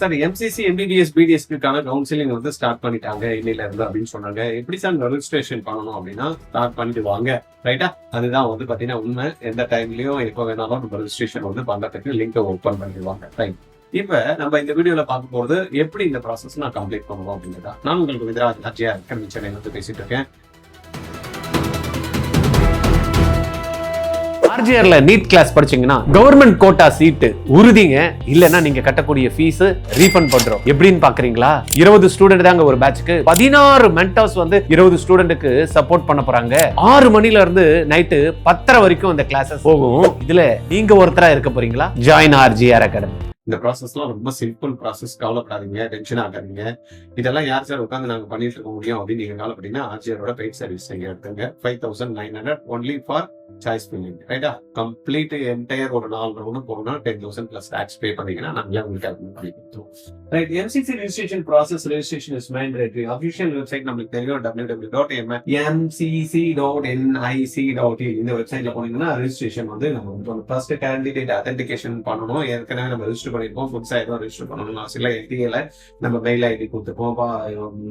Sir MCC MBBS பிடிஎஸ்க்கான counselling வந்து start பண்ணிட்டாங்க இன்னையில இருந்து அப்படின்னு சொன்னாங்க. எப்படி சார் ரெஜிஸ்ட்ரேஷன் பண்ணணும் அப்படின்னா ஸ்டார்ட் பண்ணிட்டு வாங்க, ரைட்டா? அதுதான் வந்து பாத்தீங்கன்னா உண்மை. எந்த டைம்லயும் எப்போ வேணாலும் நம்ம ரெஜிஸ்ட்ரேஷன் வந்து பண்றதுக்கு லிங்க் ஓப்பன் பண்ணிடுவாங்க. ரைட். இப்ப நம்ம இந்த வீடியோல பார்க்க போறது எப்படி இந்த ப்ராசஸ் நான் கம்ப்ளீட் பண்ணுவோம் அப்படிங்கிறதா. நான் உங்களுக்கு வித்ராஜ் அக்கடமி சென்னையில வந்து பேசிட்டு இருக்கேன். ஆர்ஜிஆர்ல நீட் கிளாஸ் படிச்சீங்கன்னா கவர்மெண்ட் கோட்டா சீட்டு உறுதிங்க. இல்லன்னா நீங்க கட்டக்கூடிய ஃபீஸ் ரீஃபண்ட் பண்றோம். எப்படின்னு பாக்குறீங்களா? 20 ஸ்டூடெண்ட் தாங்க ஒரு பேட்ச்க்கு. 16 மென்டர்ஸ் வந்து 20 ஸ்டூடெண்ட்டுக்கு சப்போர்ட் பண்ண போறாங்க. 6 மணில இருந்து நைட்டு 10:30 வரைக்கும் இந்த கிளாஸஸ் போகும். இதுல நீங்க ஒருத்தரா இருக்க போறீங்களா? Join RGR academy. இந்த ப்ராசஸ்லாம் ரொம்ப சிம்பிள் ப்ராசஸ். கவலைப்படாதீங்க, டென்ஷன் ஆகாதீங்க. இதெல்லாம் யார் சார் உட்காந்து நாங்க பண்ணிட்டு இருக்க முடியும் அப்படின்னு நீங்க கவலைப்பட்டீங்கன்னா ஆர்ஜிஆரோட பெய்ட் சர்வீஸ் நீங்க எடுத்துங்க. 5,900 ஒன்லி ஃபார் சாய்ஸ் ஃபில்லிங், ரைட்டா? கம்ப்ளீட் என்டையர் ஒரு 4 ரவுண்ட் போகணும்னா 10,000 பிளஸ் டாக்ஸ் பே பண்ணீங்கன்னா நாங்களே உங்களுக்கு calculate பண்ணி கொடுத்துருவோம். Right. MCC registration process, registration is mandatory. Official website நம்மளுக்கு தெரியும், www.mcc.nic.in. இந்த வெப்சைட்ல போனீங்கன்னா ரெஜிஸ்ட்ரேஷன் வந்து நம்ம ஃபர்ஸ்ட் கேண்டிடேட் அத்தென்டிகேஷன் பண்ணணும். ஏற்கனவே நம்ம ரெஜிஸ்டர் பண்ணிருப்போம். புதுசா எதுவும் ரெஜிஸ்டர் பண்ணணும் சில எல்டிஏல நம்ம மெயில் ஐடி கொடுத்துப்போம்,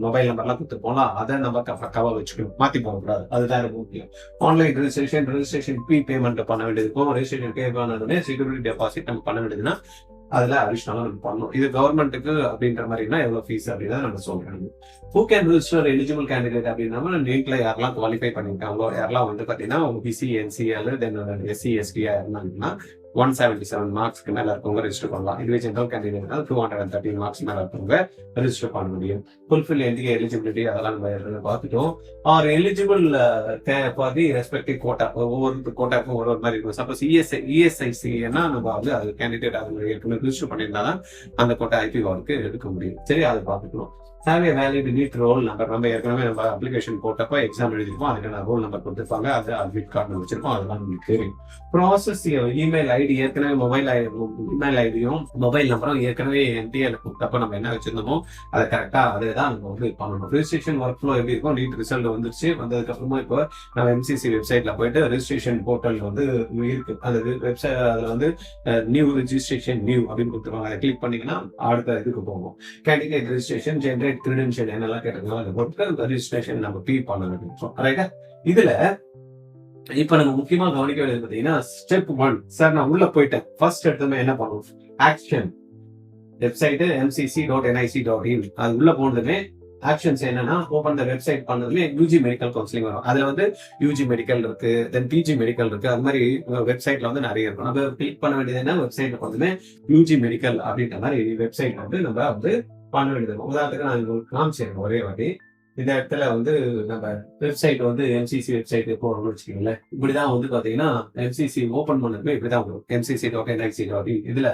மொபைல் நம்பர்லாம் கொடுத்துப்போம்ல, அதை நம்ம கவர் வச்சுக்கணும், மாத்தி போக கூடாது. அதுதான் ரொம்ப முக்கியம். ஆன்லைன் ரெஜிஸ்ட்ரேஷன் பே பேமெண்ட் பண்ண வேண்டியது இருக்கும். ரெஜிஸ்ட்ரேஷன் பே பண்ண செக்யூரிட்டி டெபாசிட் நம்ம பண்ண வேண்டியதுன்னா அதுல அடிஷனலா நம்ம பண்ணணும். இது கவர்மெண்ட்டுக்கு அப்படின்ற மாதிரினா எவ்வளவு ஃபீஸ் அப்படின்னா நம்ம சொல்றோம். Who can register eligible candidate அப்படின்னா நீட்ல யாரெல்லாம் குவாலிஃபை பண்ணிருக்காங்களோ, யாரெல்லாம் வந்து பாத்தீங்கன்னா ஓபிசி, என்சிஎல், தென் எஸ்சி எஸ்டியா இருந்தாங்கன்னா 177 மார்க்ஸ்க்கு மேல இருக்கவங்க ரெஜிஸ்டர் பண்ணலாம். இதுவே ஜெனரல் கேண்டிடேட் 213 மார்க்ஸ் மேல இருக்கவங்க ரெஜிஸ்டர் பண்ண முடியும். ஃபுல்ஃபில் என்டிஏ எலிஜிபிலிட்டி அதெல்லாம் நம்ம பார்த்துட்டோம். Are eligible party respective quota, ஒவ்வொரு கோட்டாக்கும் ஒரு மாதிரி இருக்கும். சப்போஸ் இஎஸ்ஐசின்னா நம்ம வந்து அது கேண்டிடேட் அது ஏற்கனவே ரெஜிஸ்டர் பண்ணியிருந்தாதான் அந்த கோட்டா ஐபி வார்டுக்கு எடுக்க முடியும். சரி, அதை பார்த்துக்கணும். சேவே வேலிட் நீட் ரோல் நம்பர். நம்ம ஏற்கனவே நம்ம அப்ளிகேஷன் போட்டப்போ எக்ஸாம் எழுதிருப்போம், அதுக்கான ரோல் நம்பர் கொடுத்துருப்பாங்க. அது அட்மிட் கார்டு வச்சிருப்போம், அதெல்லாம் உங்களுக்கு தெரியும். ப்ராசஸ் இமெயில் ஐடி, ஏற்கனவே இமெயில் ஐடியும் மொபைல் நம்பரும் ஏற்கனவே என்டிஏல கொடுத்தப்ப நம்ம என்ன வச்சிருந்தோமோ அதை கரெக்டா அதே தான் நம்ம வந்து பண்ணணும். ரெஜிஸ்ட்ரேஷன் ஒர்க் ஃப்ளோ எப்படி இருக்கும்? நீட் ரிசல்ட் வந்துருச்சு. வந்ததுக்கு அப்புறமா இப்போ நம்ம எம்சிசி வெப்சைட்ல போயிட்டு ரெஜிஸ்ட்ரேஷன் போர்ட்டல் வந்து இருக்கு. அந்த வெப்சைட் அதுல வந்து நியூ ரெஜிஸ்ட்ரேஷன் நியூ அப்படின்னு கொடுத்துருவாங்க. அதை கிளிக் பண்ணீங்கன்னா அடுத்த இதுக்கு போகும். கேண்டிடேட் ரெஜிஸ்ட்ரேஷன், ஜென்ரேட் கிரெடென்ஷியல் என்னெல்லாம் கேட்டிருக்கோம் அதை போட்டு ரெஜிஸ்ட்ரேஷன் நம்ம பே பண்ண வேண்டியிருக்கோம், ரைட்டா? இதுல இப்ப நம்ம முக்கியமா கவனிக்க வேண்டியது பாத்தீங்கன்னா ஸ்டெப் 1. சார் நான் உள்ள போயிட்டேன், ஃபர்ஸ்ட் எடுத்தமே என்ன பண்ணுவோம்? Action website mcc.nic.in. அது உள்ள போனதுமே ஆக்ஷன்ஸ் என்னன்னா ஓபன் த வெப்சைட் பண்ணதுமே யூஜி மெடிக்கல் கவுன்சிலிங் வரும். அதுல வந்து யூஜி மெடிக்கல் இருக்கு, தென் பிஜி மெடிக்கல் இருக்கு. அது மாதிரி வெப்சைட்ல வந்து நிறைய இருக்கும். நம்ம கிளிக் பண்ண வேண்டியது என்ன? வெப்சைட்ல வந்து யூஜி மெடிக்கல் அப்படின்ற மாதிரி வெப்சைட் வந்து நம்ம வந்து பண்ண வேண்டியது. உதாரணத்துக்கு நான் உங்களுக்கு காமிச்சிருக்கேன் ஒரே வாட்டி. இந்த இடத்துல வந்து நம்ம வெப்சைட் வந்து எம்சிசி வெப்சைட் போறோம்னு வச்சுக்கோங்களேன். இப்படிதான் வந்து பாத்தீங்கன்னா எம்சிசி ஓபன் பண்ணதுமே இப்படிதான் வரும், mcc.nic.in. இதுல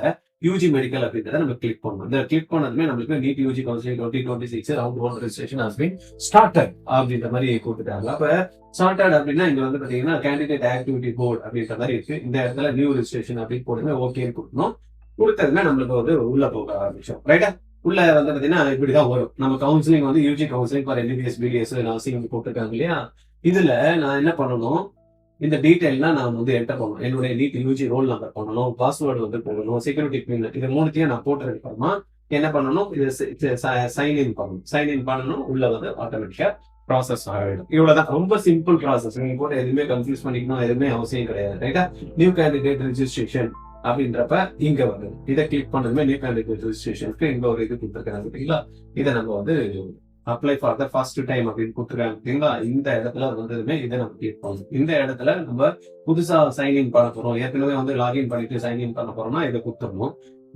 யூஜி மெடிக்கல் அப்படின்றத நம்ம கிளிக் பண்ணணும். இந்த கிளிக் பண்ணதுமே நம்மளுக்கு NEET UG counselling 2026 round 1 registration has been started அப்படின்ற மாதிரி கொடுத்துட்டாங்க. அப்ப ஸ்டார்டட் அப்படின்னா இங்க வந்து பாத்தீங்கன்னா கேண்டிடேட் ஆக்டிவிட்டி போர்டு அப்படின்ற மாதிரி இருக்கு. இந்த இடத்துல நியூ ரெஜிஸ்ட்ரேஷன் அப்படின்னு போடுங்க, ஓகே கொடுக்கணும். கொடுத்ததுமே நம்மளுக்கு வந்து உள்ள போக ஆரம்பிச்சோம், ரைட்டா? உள்ள வந்து பாத்தீங்கன்னா இப்படிதான் வரும். நம்ம கவுன்சிலிங் வந்து UG counselling for MBBS BDS nursing போட்டிருக்காங்க இல்லையா? இதுல நான் என்ன பண்ணணும்? இந்த டீடைல்லாம் நான் வந்து என்டர் பண்ணணும். என்னுடைய நீட் யூஜி ரோல் நம்பர் பண்ணணும், பாஸ்வேர்டு வந்து போடணும், செக்யூரிட்டி பின், இது மூணுத்தையும் நான் போட்டதுக்கு அப்புறமா என்ன பண்ணணும்? இது சைன்இன் பண்ணணும். சைன்இன் பண்ணணும், உள்ள வந்து ஆட்டோமேட்டிக்கா ப்ராசஸ் ஆகிடும். இவ்வளவுதான், ரொம்ப சிம்பிள் ப்ராசஸ். நீங்க போட்டு எதுவுமே கன்ஃபியூஸ் பண்ணிக்கணும் எதுவுமே அவசியம் கிடையாது, ரைட்டா? நியூ கேண்டிடேட் ரெஜிஸ்ட்ரேஷன் அப்படின்றப்ப இங்க வருது. இதை கிளிக் பண்ணதுமே நியூ கேண்டிடேட் ரெஜிஸ்ட்ரேஷனுக்கு இங்க ஒரு இது கொடுத்துருக்காங்க பார்த்தீங்களா? இதை நம்ம வந்து apply for the first time அப்படின்னு கொடுத்துருக்காங்க பார்த்தீங்களா? இந்த இடத்துல வந்ததுமே இதை நம்ம கிளிக் பண்ணணும். இந்த இடத்துல நம்ம புதுசா சைன்இன் பண்ண போறோம், ஏற்கனவே வந்து லாகின் பண்ணிட்டு சைன்இன் பண்ண போறோம்னா இதை கொடுத்துடணும்.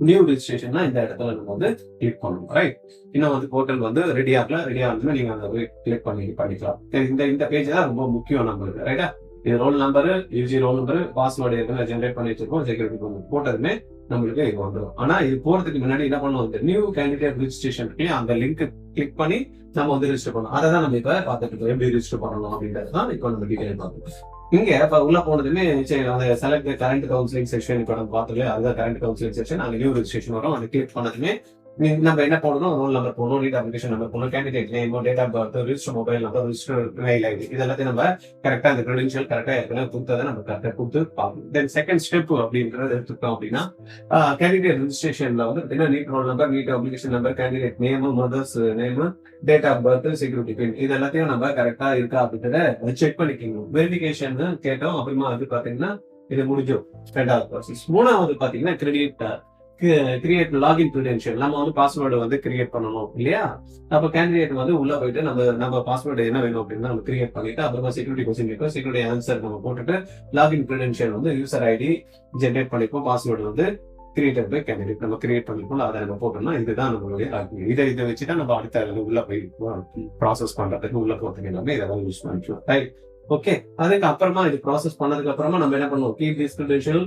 நியூ ரெஜிஸ்ட்ரேஷன்னா இந்த இடத்துல நம்ம வந்து கிளிக் பண்ணணும், ரைட்? இன்னும் வந்து போர்ட்டல் வந்து ரெடி ஆகுதுன்னா நீங்க அதை கிளிக் பண்ணிக்கலாம். இந்த பேஜ் தான் ரொம்ப முக்கியம் நம்மளுக்கு, ரைட்டா? இது roll number, UG roll number, password ஏற்கனவே ஜென்ரேட் பண்ணி வச்சிருக்கோம், செக்யூரிட்டி போட்டதுமே நம்மளுக்கு இது வந்துடும். ஆனா இது போறதுக்கு முன்னாடி என்ன பண்ணுவோம்? நியூ கேண்டிடேட் ரெஜிஸ்ட்ரேஷன் அந்த லிங்க் கிளிக் பண்ணி நம்ம வந்து ரெஜிஸ்டர் பண்ணணும். அதை தான் நம்ம இப்ப பார்த்துட்டு இருக்கோம், எப்படி ரெஜிஸ்டர் பண்ணணும் அப்படின்றது தான் இப்போ நம்ம டீடைல் பார்க்கணும். இங்க இப்ப உள்ள போனதுமே சரி, அந்த செலக்ட் கரண்ட் கவுன்சிலிங் செக்ஷன் இப்ப நம்ம பார்த்தோம், அதுதான் கரண்ட் கவுன்சிலிங் செக்ஷன். அங்க நியூ ரெஜிஸ்ட்ரேஷன் வரும், அதை கிளிக் பண்ணதுமே நம்ம என்ன போடணும், ரோல் நம்பர் போடணும், நீட் அப்ளிகேஷன் நம்பர் போடணும், candidate name, date of birth, register mobile number, register mail ID, இது எல்லாத்தையும் நம்ம கரெக்டா அந்த கிரெடென்ஷியல் கரெக்டா ஏற்கனவே கொடுத்ததை நம்ம கரெக்டா கொடுத்து பார்க்கணும். தென் செகண்ட் ஸ்டெப் அப்படின்றது எடுத்துக்கிட்டோம் அப்படின்னா கேண்டிடேட் ரெஜிஸ்ட்ரேஷன்ல வந்து NEET roll number, NEET application number, candidate name, mother's name, date of birth, security pin, இது எல்லாத்தையும் நம்ம கரெக்டா இருக்கா அப்படின்றத செக் பண்ணிக்கணும். வெரிஃபிகேஷன் கேட்டோம். அப்புறமா வந்து பாத்தீங்கன்னா இது முடிஞ்சோம். ரெண்டாவது ப்ராசஸ். மூணாவது பாத்தீங்கன்னா கிரியேட் லாகின் கிரெடென்ஷியல். நம்ம வந்து பாஸ்வேர்டு வந்து கிரியேட் பண்ணணும் இல்லையா? அப்ப கேண்டிடேட் வந்து உள்ள போயிட்டு நம்ம பாஸ்வேர்டு என்ன வேணும் அப்படின்னு நம்ம கிரியேட் பண்ணிட்டு அப்புறமா செக்யூரிட்டி கொஸ்டின் கேட்கும், செக்யூரிட்டி ஆன்சர் நம்ம போட்டுட்டு லாகின் கிரெடென்ஷியல் வந்து யூசர் ஐடி ஜென்ரேட் பண்ணிப்போம், பாஸ்வேர்டு வந்து கிரியேட்டட் பை கேண்டிடேட் நம்ம கிரியேட் பண்ணிப்போம், அதை நம்ம போட்டோம்னா இதுதான் நம்மளுடைய லாகின். இதை வச்சுதான் நம்ம அடுத்த உள்ள போய் ப்ராசஸ் பண்றதுக்கு உள்ள போறதுக்கு எல்லாமே இதெல்லாம் யூஸ் பண்ணிக்கலாம். Right, okay. அதுக்கு அப்புறமா இது ப்ராசஸ் பண்ணதுக்கு அப்புறமா நம்ம என்ன பண்ணுவோம், கீப் திஸ் கிரெடென்ஷியல்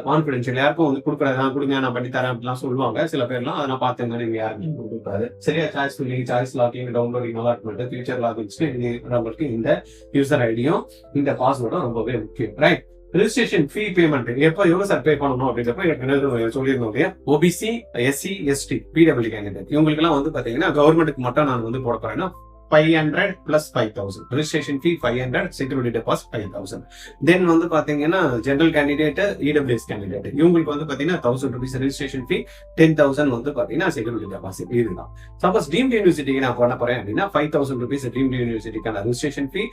கான்ஃபிடென்ஷியல். யாருக்கும் வந்து கொடுக்குறது நான் கொடுங்க, நான் பண்ணி தரேன் அப்படிலாம் சொல்லுவாங்க சில பேர்லாம். அதை நான் பார்த்தேங்க, நீங்க யாருக்கும் கொடுக்காது. சரியா? Choice filling, choice logging, downloading, allotment, future லாகின்ஸ்க்கு நம்மளுக்கு இந்த யூசர் ஐடியும் இந்த பாஸ்வேர்டும் ரொம்பவே முக்கியம். ரைட். ரெஜிஸ்ட்ரேஷன் ஃபீ பேமெண்ட் எப்போ எவ்வளவு சார் பே பண்ணணும் அப்படின்றப்ப எனக்கு சொல்லியிருந்தோம் இல்லையா? OBC, SC, ST, PW candidate இவங்களுக்கு எல்லாம் வந்து பாத்தீங்கன்னா கவர்மெண்ட்டுக்கு மட்டும் நான் வந்து போட போறேன்னா 500 plus 5,000 registration fee 500, security deposit 5,000. தென் வந்து பாத்தீங்கன்னா ஜெனரல் கேண்டிடேட், இடபிள்யூஎஸ் கேண்டிடேட் இவங்களுக்கு வந்து பாத்தீங்கன்னா 1,000 rupees registration fee, 10,000 வந்து பாத்தீங்கன்னா செக்யூரிட்டி டெபாசிட். இதுதான். சப்போஸ் டீம்டு யூனிவர்சிட்டிக்கு நான் பண்ண போறேன் அப்படின்னா 5,000 rupees டீம்டு யூனிவர்சிட்டிக்கான registration fee,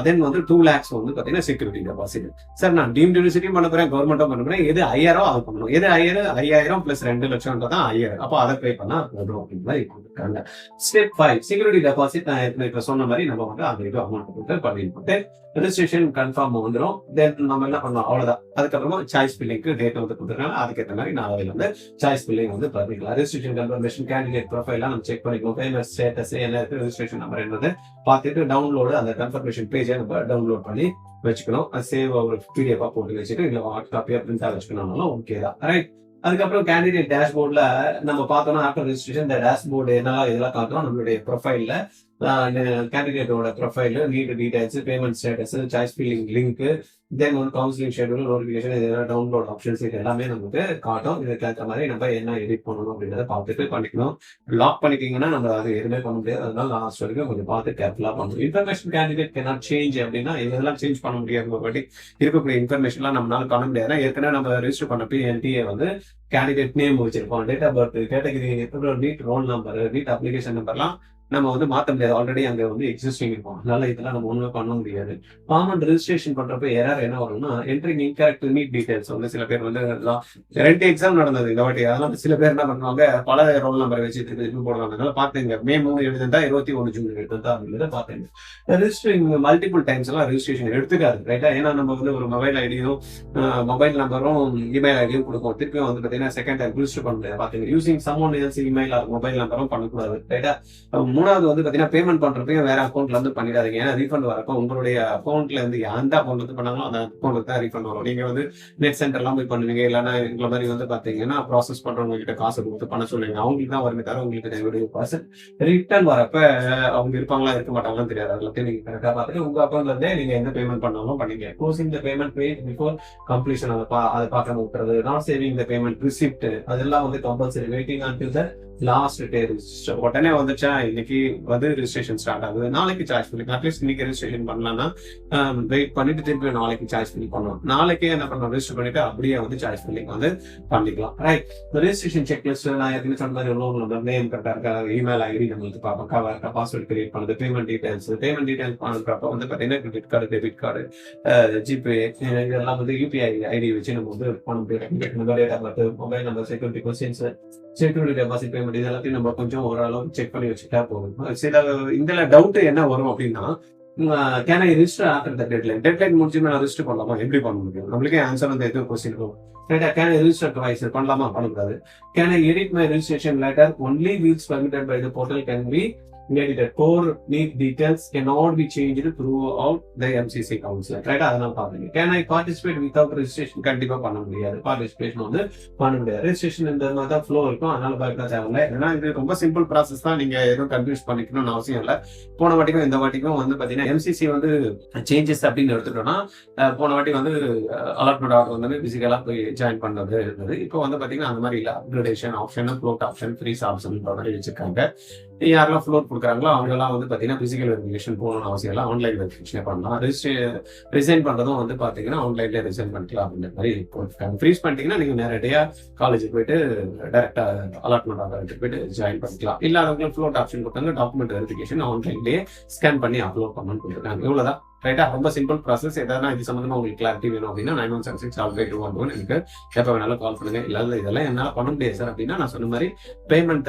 தென் வந்து 2 lakhs வந்து பாத்தீங்கன்னா செக்யூரிட்டி டெபாசிட். சார் நான் டீம்டு யூனிவர்சிட்டியும் பண்ண போறேன், கவர்மெண்ட்டும் பண்ண போறேன், எது 5,000 அது பண்ணணும், எது 5,000 பிளஸ் 2 லட்சம் தான் 5,000, அப்போ அதை பே பண்ணா போதும் அப்படின்ற மாதிரி இருக்காங்க. Step 5 security deposit. இப்ப சொன்ன மாதிரி நம்ம வந்து அந்த இது அமௌண்ட் போட்டு பண்ணிட்டு ரெஜிஸ்ட்ரேஷன் கன்ஃபார்ம் வந்துடும். தென் நம்ம என்ன பண்ணோம், அவ்வளவுதான். அதுக்கப்புறமா சாய்ஸ் பில்லிங்க்கு டேட் வந்து கொடுத்துருக்காங்க, அதுக்கேற்ற மாதிரி நான் வந்து சாய்ஸ் பில்லிங் வந்து பண்ணிக்கலாம். ரெஜிஸ்ட்ரேஷன் கன்ஃபர்மேஷன், கேண்டிடேட் ப்ரொஃபைல் நம்ம செக் பண்ணிக்கணும், பேமெண்ட் ஸ்டேட்டஸ் என்ன இருக்கு, ரெஜிஸ்ட்ரேஷன் நம்பர் என்னது பார்த்துட்டு டவுன்லோடு அந்த கன்ஃபர்மேஷன் பேஜை நம்ம டவுன்லோட் பண்ணி வச்சுக்கணும். சேவ் ஒரு பிடிஎஃபா போட்டு வச்சுட்டு இல்ல ஹார்ட் காப்பியா பிரிண்டா வச்சுக்கணும்னாலும் ஓகே தான். ரைட். அதுக்கப்புறம் கேண்டிடேட் டேஷ்போர்ட்ல நம்ம பார்த்தோம்னா ஆஃப்டர் ரெஜிஸ்ட்ரேஷன் இந்த டேஷ்போர்டு என்னெல்லாம் இதெல்லாம் காட்டுறோம். நம்மளுடைய ப்ரொஃபைல்ல கேண்டிடேட்டோட profile, NEET details, payment status, choice filling link, then வந்து கவுன்சிலிங் ஷெட்யூல், நோட்டிஃபிகேஷன், இதெல்லாம் டவுன்லோட் ஆப்ஷன்ஸ் இது எல்லாமே நமக்கு காட்டும். இதுக்கு ஏற்ற மாதிரி நம்ம என்ன எடிட் பண்ணணும் அப்படின்றத பார்த்துட்டு பண்ணிக்கணும். லாக் பண்ணிக்கிங்கன்னா நம்ம அது எதுவுமே பண்ண முடியாது. அதனால லாஸ்ட் வரைக்கும் கொஞ்சம் பார்த்து கேர்ஃபுல்லா பண்ணணும். இன்ஃபர்மேஷன் கேண்டிடேட் கேனாட் சேஞ்ச் அப்படின்னா இதெல்லாம் சேஞ்ச் பண்ண முடியாது. பட் இருக்கக்கூடிய இன்ஃபர்மேஷன்லாம் நம்மளால பண்ண முடியாது. ஏற்கனவே நம்ம ரெஜிஸ்டர் பண்ணப்போ என்டிஏ வந்து கேண்டிடேட் நேம் வச்சிருப்போம், date of birth, category, NEET roll number, NEET application நம்பர்லாம் நம்ம வந்து மாற்ற முடியாது. ஆல்ரெடி அங்க வந்து எக்ஸிஸ்டிங் இருக்கும். அதனால இதெல்லாம் நம்ம ஒண்ணுமே பண்ண முடியாது. காமன் ரெஜிஸ்ட்ரேஷன் பண்றப்ப எரர் என்ன வரும்னா என்ட்ரிங் இன்கரெக்ட் நீட் டீடைல்ஸ் வந்து சில பேர் வந்து 2 எக்ஸாம் நடந்தது இந்த வாட்டி. அதனால சில பேர் என்ன பண்ணுவாங்க, பல ரோல் நம்பர் வச்சு போடுவாங்க. அதனால பாத்துங்க, May 3 எழுதுந்தா 21 ஜூன் எழுதுந்தா அப்படின்றத பாத்துங்க. ரெஜிஸ்டரிங் மல்டிபிள் டைம்ஸ் எல்லாம் ரெஜிஸ்ட்ரேஷன் எடுத்துக்காது. ரைட்டா? ஏன்னா நம்ம வந்து ஒரு மொபைல் ஐடியும் மொபைல் நம்பரும் இமெயில் ஐடியும் கொடுப்போம். திருப்பியும் வந்து பாத்தீங்கன்னா செகண்ட் டைம் ரெஜிஸ்டர் பண்ண முடியாது. பாத்துங்க, யூசிங் சம்மோன் எல்ஸ் இமெயில் மொபைல் நம்பரும் பண்ணக்கூடாது. ரைட்டா? மூணாவது வந்து பாத்தீங்கன்னா பேமெண்ட் பண்றப்பையும் வேற அக்கௌண்ட்ல இருந்து பண்ணிடாதீங்க. ஏன்னா ரீஃபண்ட் வரப்போ உங்களுடைய அக்கௌண்ட்ல இருந்து எந்த அக்கௌண்ட் வந்து பண்ணாங்களோ அந்த அக்கௌண்ட்ல தான் ரீஃபண்ட் வரும். நீங்க வந்து நெட் சென்டர்லாம் போய் பண்ணுவீங்க, இல்லைன்னா எங்களை மாதிரி வந்து பாத்தீங்கன்னா ப்ராசஸ் பண்றவங்க கிட்ட காசு கொடுத்து பண்ண சொல்லுவீங்க. அவங்களுக்கு தான் வருமே தவிர உங்களுக்கு பர்சன் ரிட்டர்ன் வரப்ப அவங்க இருப்பாங்களா இருக்க மாட்டாங்களான்னு தெரியாது. அதுல நீங்க கரெக்டா பார்த்துட்டு உங்க அக்கௌண்ட்ல இருந்தே நீங்க எந்த பேமெண்ட் பண்ணாலும் பண்ணீங்க. Closing the payment page before completion அதை பார்க்க விட்டுறது, not saving the payment receipt, அதெல்லாம் வந்து compulsory. Waiting until the last day register. உடனே வந்துச்சா இன்னைக்கு வந்து ரெஜிஸ்ட்ரேஷன் ஸ்டார்ட் ஆகுது, நாளைக்கு சார்ஜ் பண்ணி அட்லீஸ்ட் இன்னைக்கு ரெஜிஸ்ட்ரேஷன் பண்ணலாம்னா வெயிட் பண்ணிட்டு திருப்பி நாளைக்கு சார்ஜ் பண்ணி பண்ணணும். நாளைக்கே என்ன பண்ணணும், ரெஜிஸ்டர் பண்ணிட்டு அப்படியே வந்து சார்ஜ் பண்ணி வந்து பண்ணிக்கலாம். ரைட். ரெஜிஸ்ட்ரேஷன் செக்லிஸ்ட் நான் ஏற்கனவே சொன்ன மாதிரி ரோல் நேம் கரெக்டா இருக்கா, இமெயில் ஐடி நம்மளுக்கு பார்ப்போம், இருக்கா, பாஸ்வேர்ட் கிரியேட் பண்ணுறது, பேமெண்ட் டீடைல்ஸ் பண்ணுறப்ப வந்து பார்த்தீங்கன்னா credit card, debit card, GPay, இதெல்லாம் வந்து யூபிஐ ஐடி வச்சு நம்ம வந்து பண்ண முடியும். Mobile number, security questions, security deposit payment, இது எல்லாத்தையும் நம்ம கொஞ்சம் ஓரளவு செக் பண்ணி வச்சுட்டா போதும். சில இதுல டவுட் என்ன வரும் அப்படின்னா, can I register after the deadline? Deadline முடிச்சு நான் ரெஜிஸ்டர் பண்ணலாமா? எப்படி பண்ண முடியும்? நம்மளுக்கே ஆன்சர் வந்து எதுவும் கொஸ்டின் இருக்கும். Can I register twice? பண்ணலாமா? பண்ணக்கூடாது. Can I edit my registration letter? Only wheels permitted by the portal can be Accredited core need details cannot be changed throughout the MCC council. Right? அதனால பாருங்க. Can I participate without registration? கண்டிப்பா பண்ண முடியாது. Participation வந்து பண்ண முடியாது. Registration இந்த மாதிரி தான் ஃப்ளோ இருக்கும். அதனால பயப்பட தேவையில்லை. ஏன்னா இது ரொம்ப சிம்பிள் ப்ராசஸ் தான். நீங்க எதுவும் கன்ஃபியூஸ் பண்ணிக்கணும்னு அவசியம் இல்லை. போன வாட்டிக்கும் இந்த வாட்டிக்கும் வந்து பாத்தீங்கன்னா MCC வந்து சேஞ்சஸ் அப்படின்னு எடுத்துட்டோம்னா போன வாட்டி வந்து அலாட்மெண்ட் ஆர்டர் வந்து பிசிக்கலா போய் ஜாயின் பண்றது இருந்தது. இப்போ வந்து பாத்தீங்கன்னா அந்த மாதிரி இல்லை. Upgradation option, float option, freeze option மாதிரி வச்சிருக்காங்க. யாரெல்லாம் ஃப்ளோட் கொடுக்குறாங்களோ அவங்கெல்லாம் வந்து பாத்தீங்கன்னா பிசிக்கல் வெரிஃபிகேஷன் போகணும்னு அவசியம் இல்லை. ஆன்லைன் வெரிஃபிகேஷன் பண்ணலாம். ரிசைன் பண்றதும் வந்து பாத்தீங்கன்னா ஆன்லைன்ல ரிசைன் பண்ணிக்கலாம் அப்படின்ற மாதிரி போட்டுருக்காங்க. ஃப்ரீஸ் பண்ணிட்டீங்கன்னா நீங்க நேரடியா காலேஜுக்கு போயிட்டு டைரக்டா அலாட்மெண்ட் ஆர்டர் போயிட்டு ஜாயின் பண்ணிக்கலாம். இல்லாதவங்களுக்கு ஃப்ளோட் ஆப்ஷன் கொடுத்தாங்க. டாக்குமெண்ட் வெரிஃபிகேஷன் ஆன்லைன்லேயே ஸ்கேன் பண்ணி அப்லோட் பண்ணணும்னு கொடுத்துருக்காங்க. இவ்வளவுதான். ரைட்டா? ரொம்ப சிம்பிள் ப்ராசஸ். எதாவது இது சம்பந்தமா உங்களுக்கு கிளாரிட்டி வேணும் அப்படின்னா 9176 எனக்கு எப்போ வேணாலும் கால் பண்ணுங்க. இல்லாத இதெல்லாம் என்னால பண்ண முடியாது சார் அப்படின்னா நான் சொன்ன மாதிரி பேமெண்ட்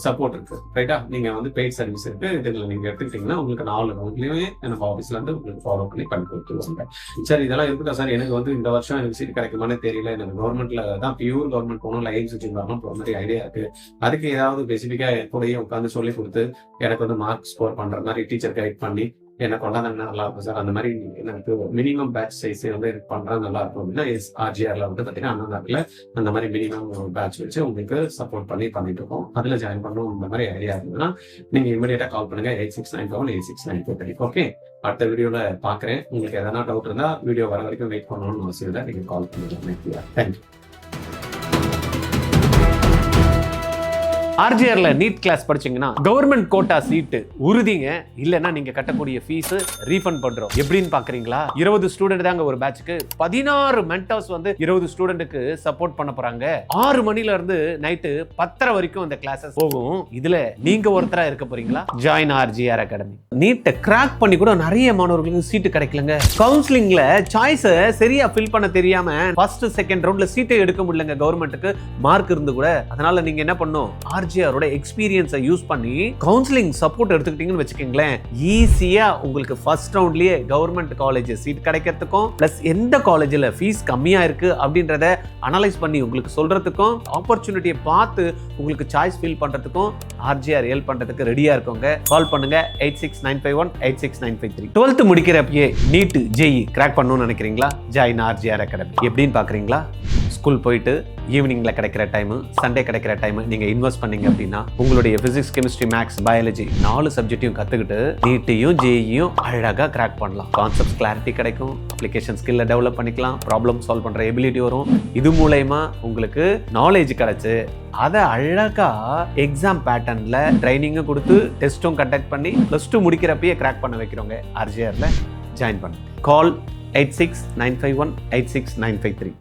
சப்போர்ட் இருக்கு. ரைட்டா? நீங்க வந்து பெய்ட் சர்வீஸ் இருக்கு. இதுல நீங்க எடுத்துக்கிட்டீங்கன்னா உங்களுக்கு 4 ரவுண்ட்லயுமே நம்ம ஆஃபீஸ்ல இருந்து உங்களுக்கு ஃபாலோ பண்ணி கொடுத்துருவாங்க. சரி, இதெல்லாம் இருக்குதா சார்? எனக்கு வந்து இந்த வருஷம் எனக்கு சீட் கிடைக்குமானே தெரியல. எனக்கு கவர்மெண்ட்ல தான் பியூர் கவர்மெண்ட் போகணும், லைன்ஸ் வச்சு வரணும் போகிற மாதிரி ஐடியா இருக்கு. அதுக்கு ஏதாவது பெசிஃபிக்கா கூடயே உட்காந்து சொல்லி கொடுத்து எனக்கு வந்து மார்க் ஸ்கோர் பண்ற மாதிரி டீச்சர் கைட் பண்ணி என்ன கொண்டாந்தா நல்லா இருக்கும் சார். அந்த மாதிரி எனக்கு மினிமம் பேட்ச் சைஸ் வந்து பண்றது நல்லா இருக்கும் அப்படின்னா RGRல வந்து பாத்தீங்கன்னா அண்ணாநகர்ல அந்த மாதிரி மினிமம் பேட்ச் வச்சு உங்களுக்கு சப்போர்ட் பண்ணிட்டு இருக்கோம். அதுல ஜாயின் பண்ணணும் இந்த மாதிரி ஐடியா இருந்ததுன்னா நீங்க இமீடியட்டா கால் பண்ணுங்க 86978693. ஓகே, அடுத்த வீடியோல பாக்குறேன். உங்களுக்கு எதனா டவுட் இருந்தா வீடியோ வர வரைக்கும் வெயிட் பண்ணணும்னு அவசியம் இல்லை. நீங்க கால் பண்ணுங்க. தேங்க்யூ. RGRல நீட் கிளாஸ் படிச்சீங்கன்னா கவர்மெண்ட் கோட்டா சீட்டு உறுதிங்க. இல்லைன்னா நீங்க கட்டக்கூடிய ஃபீஸ் ரீஃபண்ட் பண்றோம். எப்படின்னு பாக்குறீங்களா? 20 ஸ்டூடெண்ட் தாங்க ஒரு பேட்சுக்கு. 16 மென்டர்ஸ் வந்து 20 ஸ்டூடெண்ட்டுக்கு சப்போர்ட் பண்ண போறாங்க. 6 மணில இருந்து நைட்டு 10:30 வரைக்கும் இந்த கிளாஸஸ் போகும். இதுல நீங்க ஒருத்தரா இருக்க போறீங்களா? Join RGR academy. நீட்டை கிராக் பண்ணி கூட நிறைய மாணவர்களுக்கு சீட்டு கிடைக்கலங்க. கவுன்சிலிங்ல சாய்ஸ் சரியா ஃபில் பண்ண தெரியாம ஃபர்ஸ்ட் செகண்ட் ரவுண்ட்ல சீட்டை எடுக்க முடியலங்க கவர்மெண்ட்டுக்கு மார்க் இருந்து கூட. அதனால நீங்க என்ன பண்ணும்? RGRோட எக்ஸ்பீரியன்ஸை யூஸ் பண்ணி கவுன்சிலிங் சப்போர்ட் எடுத்துக்கிட்டீங்கன்னு வச்சுக்கீங்களேன், ஈஸியா உங்களுக்கு ஃபர்ஸ்ட் ரவுண்ட்லயே கவர்மெண்ட் காலேஜ் சீட் கிடைக்கிறதுக்கும் பிளஸ் எந்த காலேஜ்ல ஃபீஸ் கம்மியா இருக்கு அப்படின்றத அனலைஸ் பண்ணி உங்களுக்கு சொல்றதுக்கும் ஆப்பர்ச்சுனிட்டியை பார்த்து உங்களுக்கு சாய்ஸ் ஃபில் பண்றதுக்கும் RGR ஹெல்ப் பண்றதுக்கு ரெடியா இருக்கோங்க. கால் பண்ணுங்க 8695186953. 12th முடிக்கிறப்பயே நீட் JEE கிராக் பண்ணணும்னு நினைக்கிறீங்களா? Join RGR academy. எப்படின்னு பாக்குறீங்களா? ஸ்கூல் போயிட்டு ஈவினிங்ல கிடைக்கிற டைம், சண்டே கிடைக்கிற டைம் நீங்க இன்வெஸ்ட் பண்ணீங்க அப்படின்னா உங்களுடைய பிசிக்ஸ், கெமிஸ்ட்ரி, மேக்ஸ், பயாலஜி 4 சப்ஜெக்டையும் கத்துக்கிட்டு நீட்டையும் JEEயும் அழகா கிராக் பண்ணலாம். கான்செப்ட்ஸ் கிளாரிட்டி கிடைக்கும், அப்ளிகேஷன் ஸ்கில்ல டெவலப் பண்ணிக்கலாம், ப்ராப்ளம் சால்வ் பண்ற எபிலிட்டி வரும். இது மூலமா உங்களுக்கு நாலேஜ் கிடைச்சு அதை அழகா எக்ஸாம் பேட்டர்ன்ல ட்ரைனிங்கும் கொடுத்து டெஸ்ட்டும் கண்டக்ட் பண்ணி +2 முடிக்கிறப்பயே கிராக் பண்ண வைக்கிறோங்க. RGRல ஜாயின் பண்ணுங்க. கால் 8695186953.